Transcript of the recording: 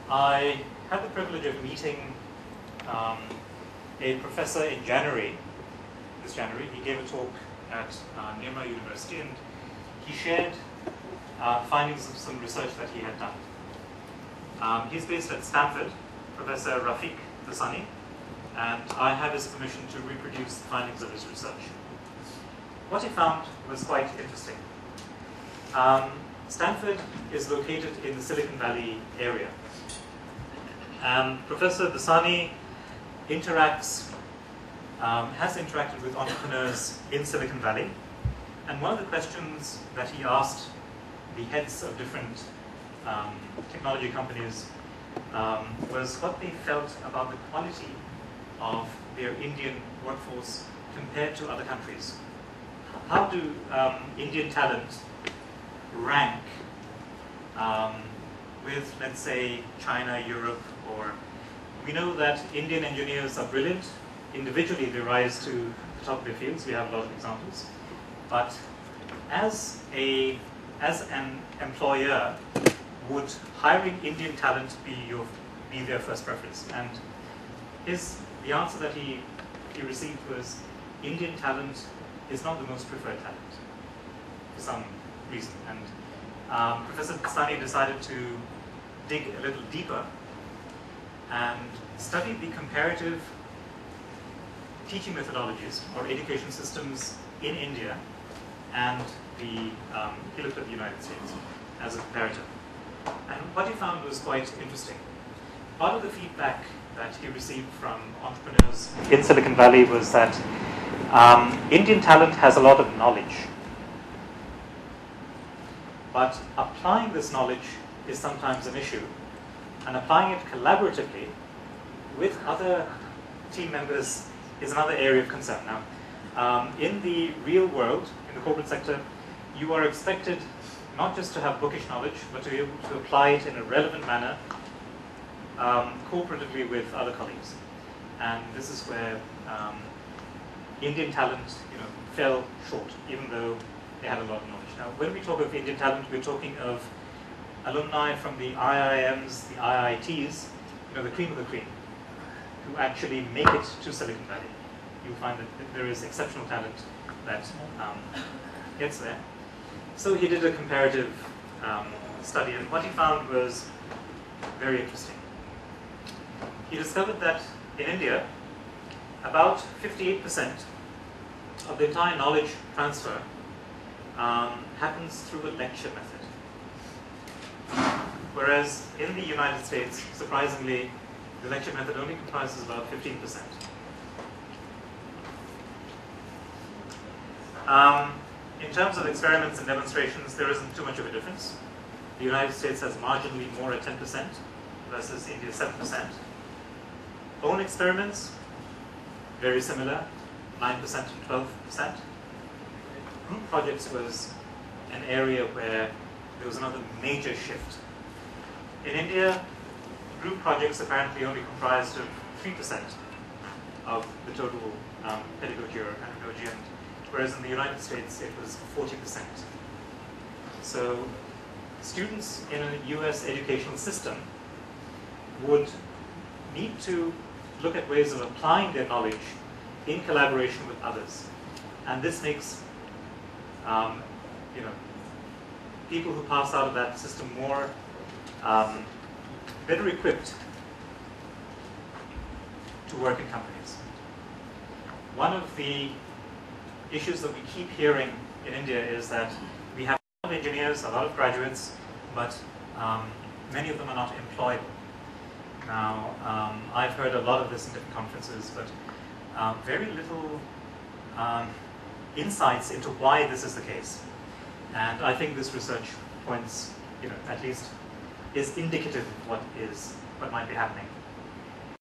I had the privilege of meeting a professor in this January. He gave a talk at Nirma University, and he shared findings of some research that he had done. He's based at Stanford, Professor Rafiq Dasani, and I have his permission to reproduce the findings of his research. What he found was quite interesting. Stanford is located in the Silicon Valley area. And Professor Dasani has interacted with entrepreneurs in Silicon Valley. And one of the questions that he asked the heads of different technology companies was what they felt about the quality of their Indian workforce compared to other countries. How do Indian talent rank with, let's say, China, Europe, or we know that Indian engineers are brilliant. Individually, they rise to the top of their fields. We have a lot of examples. But as an employer, would hiring Indian talent be their first preference? And the answer that he received was Indian talent is not the most preferred talent for some reason. And Professor Dasani decided to dig a little deeper and study the comparative teaching methodologies or education systems in India and he looked at the United States as a comparator. And what he found was quite interesting. Part of the feedback that he received from entrepreneurs in Silicon Valley was that Indian talent has a lot of knowledge, but applying this knowledge is sometimes an issue, and applying it collaboratively with other team members is another area of concern. Now, in the real world, in the corporate sector, you are expected not just to have bookish knowledge, but to be able to apply it in a relevant manner, cooperatively with other colleagues. And this is where Indian talent, fell short, even though they had a lot of knowledge. Now, when we talk of Indian talent, we're talking of alumni from the IIMs, the IITs, the cream of the cream, who actually make it to Silicon Valley. You'll find that there is exceptional talent that gets there. So he did a comparative study, and what he found was very interesting. He discovered that in India, about 58% of the entire knowledge transfer happens through a lecture method. Whereas in the United States, surprisingly, the lecture method only comprises about 15%. In terms of experiments and demonstrations, there isn't too much of a difference. The United States has marginally more at 10% versus India 7%. Own experiments, very similar, 9% and 12%. Group projects was an area where there was another major shift. In India, group projects apparently only comprised of 3% of the total pedagogy or andragogy, whereas in the United States it was 40%. So students in a US educational system would need to look at ways of applying their knowledge in collaboration with others. And this makes people who pass out of that system more better equipped to work in companies. One of the issues that we keep hearing in India is that we have a lot of engineers, a lot of graduates, but many of them are not employable. Now, I've heard a lot of this in different conferences, but very little insights into why this is the case. And I think this research points, at least is indicative of what might be happening.